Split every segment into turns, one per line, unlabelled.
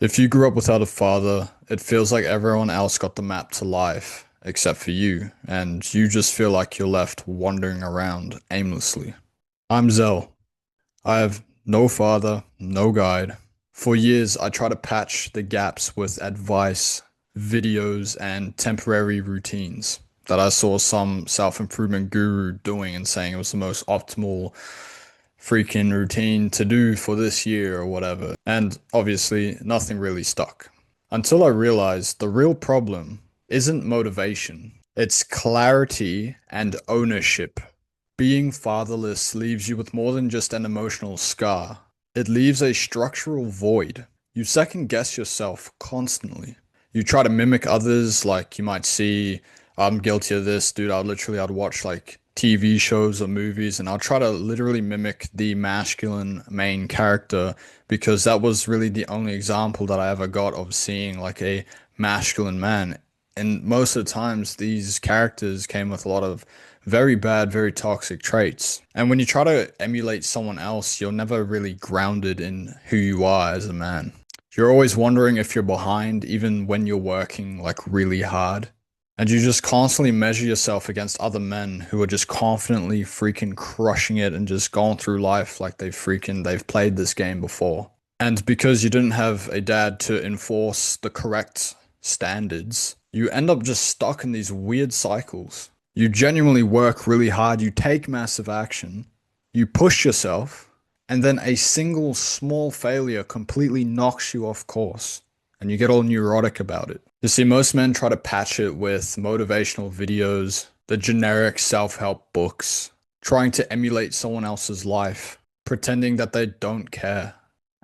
If you grew up without a father, it feels like everyone else got the map to life except for you, and you just feel like you're left wandering around aimlessly. I'm Zell. I have no father, no guide. For years, I try to patch the gaps with advice, videos, and temporary routines that I saw some self-improvement guru doing and saying it was the most optimal freaking routine to do for this year or whatever. And obviously, nothing really stuck. Until I realized the real problem isn't motivation, it's clarity and ownership. Being fatherless leaves you with more than just an emotional scar. It leaves a structural void. You second guess yourself constantly. You try to mimic others, like you might see, I'm guilty of this, dude. I'd watch like TV shows or movies and I'll try to literally mimic the masculine main character because that was really the only example that I ever got of seeing like a masculine man. And most of the times, these characters came with a lot of very bad, very toxic traits. And when you try to emulate someone else, you're never really grounded in who you are as a man. You're always wondering if you're behind, even when you're working like really hard. And you just constantly measure yourself against other men who are just confidently freaking crushing it and just going through life like they've played this game before. And because you didn't have a dad to enforce the correct standards, you end up just stuck in these weird cycles. You genuinely work really hard, you take massive action, you push yourself, and then a single small failure completely knocks you off course, and you get all neurotic about it. You see, most men try to patch it with motivational videos, the generic self-help books, trying to emulate someone else's life, pretending that they don't care.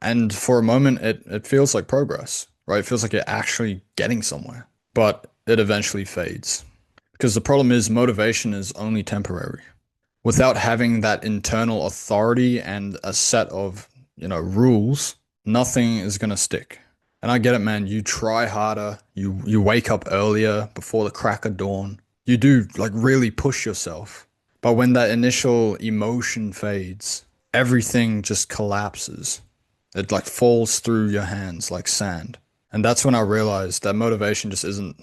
And for a moment, it feels like progress, right? It feels like you're actually getting somewhere, but it eventually fades. Because the problem is motivation is only temporary. Without having that internal authority and a set of, rules, nothing is going to stick. And I get it, man. You try harder. You wake up earlier before the crack of dawn. You do like really push yourself. But when that initial emotion fades, everything just collapses. It like falls through your hands like sand. And that's when I realized that motivation just isn't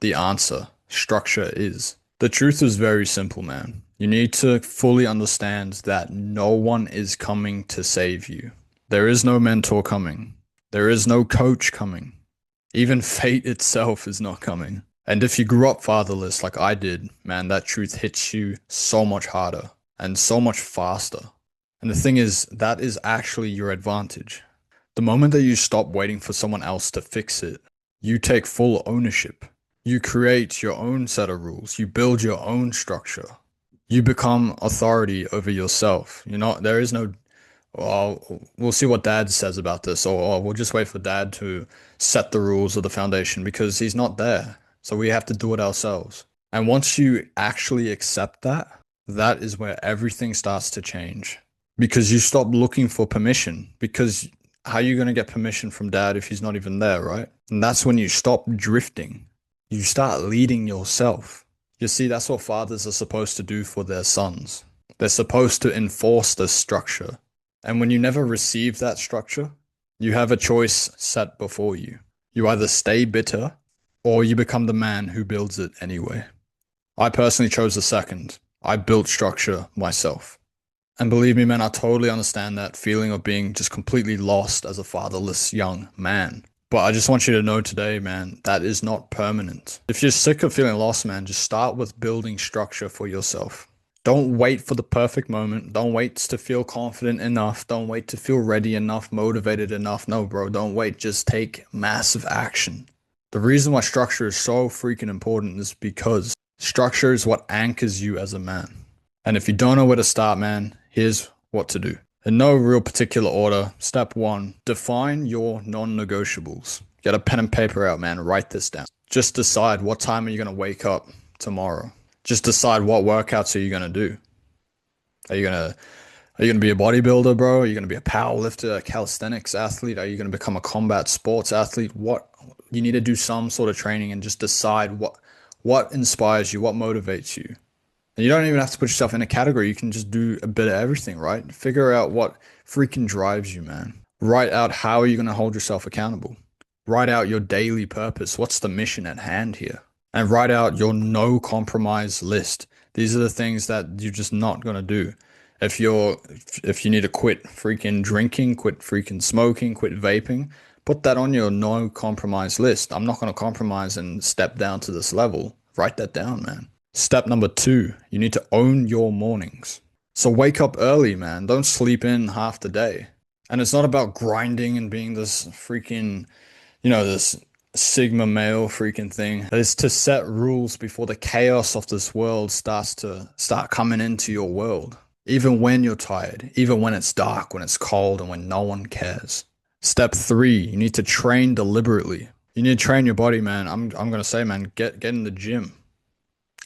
the answer. Structure is. The truth is very simple, man. You need to fully understand that no one is coming to save you. There is no mentor coming. There is no coach coming. Even fate itself is not coming. And if you grew up fatherless like I did, man, that truth hits you so much harder and so much faster. And the thing is, that is actually your advantage. The moment that you stop waiting for someone else to fix it, you take full ownership. You create your own set of rules. You build your own structure. You become authority over yourself. There is no, well, we'll see what dad says about this, or we'll just wait for dad to set the rules or the foundation because he's not there. So we have to do it ourselves. And once you actually accept that, that is where everything starts to change because you stop looking for permission because how are you going to get permission from dad if he's not even there, right? And that's when you stop drifting. You start leading yourself. You see, that's what fathers are supposed to do for their sons. They're supposed to enforce this structure. And when you never receive that structure, you have a choice set before you. You either stay bitter or you become the man who builds it anyway. I personally chose the second. I built structure myself. And believe me, man, I totally understand that feeling of being just completely lost as a fatherless young man. But I just want you to know today, man, that is not permanent. If you're sick of feeling lost, man, just start with building structure for yourself. Don't wait for the perfect moment. Don't wait to feel confident enough. Don't wait to feel ready enough, motivated enough. No, bro, don't wait. Just take massive action. The reason why structure is so freaking important is because structure is what anchors you as a man. And if you don't know where to start, man, here's what to do. In no real particular order, step one, define your non-negotiables. Get a pen and paper out, man. Write this down. Just decide what time are you going to wake up tomorrow. Just decide what workouts are you going to do. Are you gonna be a bodybuilder, bro? Are you gonna be a power lifter, a calisthenics athlete? Are you gonna become a combat sports athlete? What you need to do some sort of training and just decide what inspires you, what motivates you. And you don't even have to put yourself in a category. You can just do a bit of everything, right? Figure out what freaking drives you, man. Write out how are you going to hold yourself accountable. Write out your daily purpose. What's the mission at hand here? And write out your no compromise list. These are the things that you're just not going to do. If you need to quit freaking drinking, quit freaking smoking, quit vaping, put that on your no compromise list. I'm not going to compromise and step down to this level. Write that down, man. Step number 2, you need to own your mornings. So wake up early, man. Don't sleep in half the day. And it's not about grinding and being this freaking, this Sigma male freaking thing. It's to set rules before the chaos of this world start coming into your world. Even when you're tired, even when it's dark, when it's cold, and when no one cares. Step 3, you need to train deliberately. You need to train your body, man. I'm gonna say, man, get in the gym.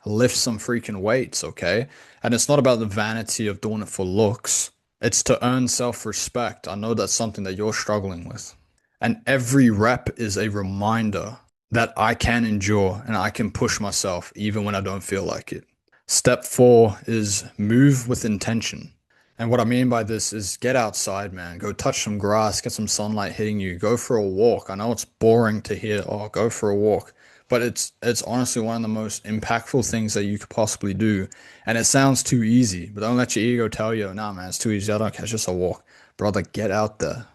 Lift some freaking weights, okay? And it's not about the vanity of doing it for looks. It's to earn self-respect. I know that's something that you're struggling with. And every rep is a reminder that I can endure and I can push myself even when I don't feel like it. Step 4 is move with intention. And what I mean by this is get outside, man. Go touch some grass, get some sunlight hitting you. Go for a walk. I know it's boring to hear, oh, go for a walk. But it's honestly one of the most impactful things that you could possibly do. And it sounds too easy, but don't let your ego tell you, nah, man, it's too easy. I don't care. It's just a walk. Brother, get out there.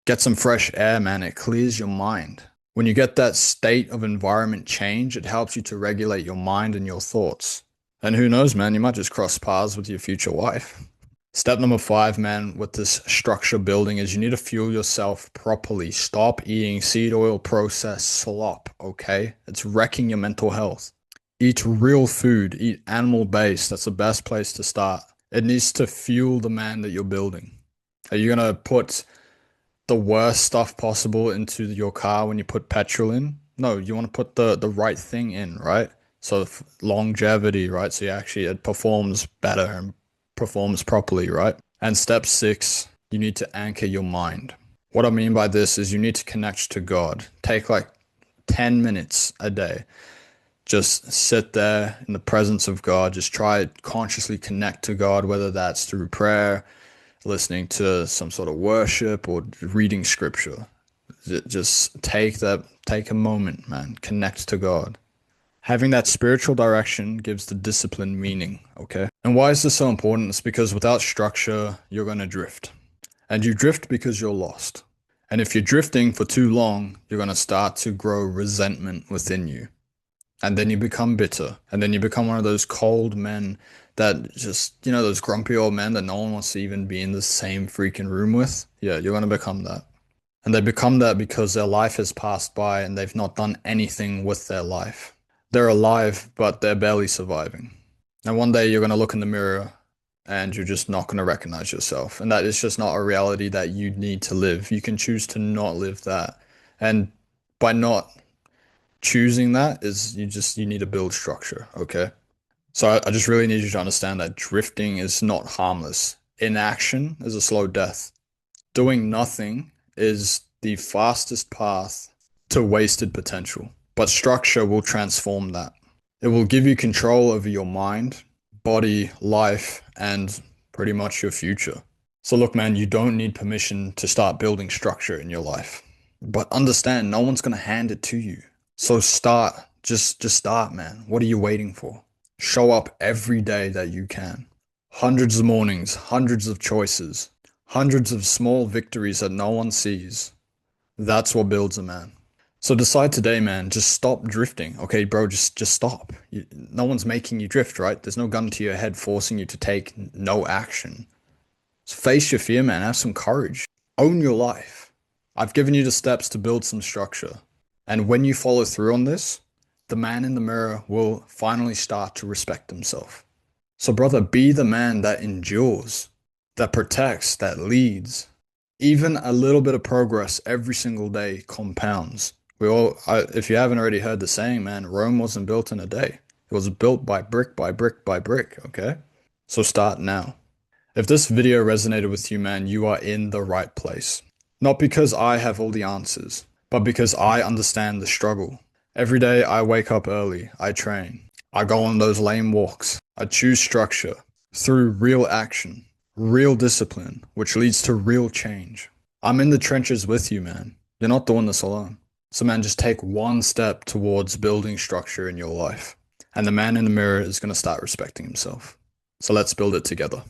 Get some fresh air, man. It clears your mind. When you get that state of environment change, it helps you to regulate your mind and your thoughts. And who knows, man, you might just cross paths with your future wife. Step number 5, man, with this structure building is you need to fuel yourself properly. Stop eating seed oil processed slop, okay? It's wrecking your mental health. Eat real food, eat animal based. That's the best place to start. It needs to fuel the man that you're building. Are you going to put the worst stuff possible into your car when you put petrol in? No, you want to put the right thing in, right? So longevity, right? So it performs better and performs properly, right? And step 6, you need to anchor your mind. What I mean by this is you need to connect to God. Take like 10 minutes a day. Just sit there in the presence of God. Just try to consciously connect to God, whether that's through prayer, listening to some sort of worship, or reading scripture. Just take a moment, man. Connect to God. Having that spiritual direction gives the discipline meaning, okay? And why is this so important? It's because without structure, you're going to drift. And you drift because you're lost. And if you're drifting for too long, you're going to start to grow resentment within you. And then you become bitter. And then you become one of those cold men that just, those grumpy old men that no one wants to even be in the same freaking room with. Yeah, you're going to become that. And they become that because their life has passed by and they've not done anything with their life. They're alive, but they're barely surviving. And one day you're going to look in the mirror and you're just not going to recognize yourself. And that is just not a reality that you need to live. You can choose to not live that. And by not choosing that is you need to build structure, okay? So I just really need you to understand that drifting is not harmless. Inaction is a slow death. Doing nothing is the fastest path to wasted potential. But structure will transform that. It will give you control over your mind, body, life, and pretty much your future. So look, man, you don't need permission to start building structure in your life. But understand, no one's going to hand it to you. So start. Just start, man. What are you waiting for? Show up every day that you can. Hundreds of mornings, hundreds of choices, hundreds of small victories that no one sees. That's what builds a man. So decide today, man, just stop drifting. Okay, bro, just stop. No one's making you drift, right? There's no gun to your head forcing you to take no action. So face your fear, man. Have some courage. Own your life. I've given you the steps to build some structure. And when you follow through on this, the man in the mirror will finally start to respect himself. So brother, be the man that endures, that protects, that leads. Even a little bit of progress every single day compounds. If you haven't already heard the saying, man, Rome wasn't built in a day. It was built by brick by brick by brick, okay? So start now. If this video resonated with you, man, you are in the right place. Not because I have all the answers, but because I understand the struggle. Every day I wake up early, I train. I go on those lame walks. I choose structure through real action, real discipline, which leads to real change. I'm in the trenches with you, man. You're not doing this alone. So, man, just take one step towards building structure in your life. And the man in the mirror is going to start respecting himself. So let's build it together.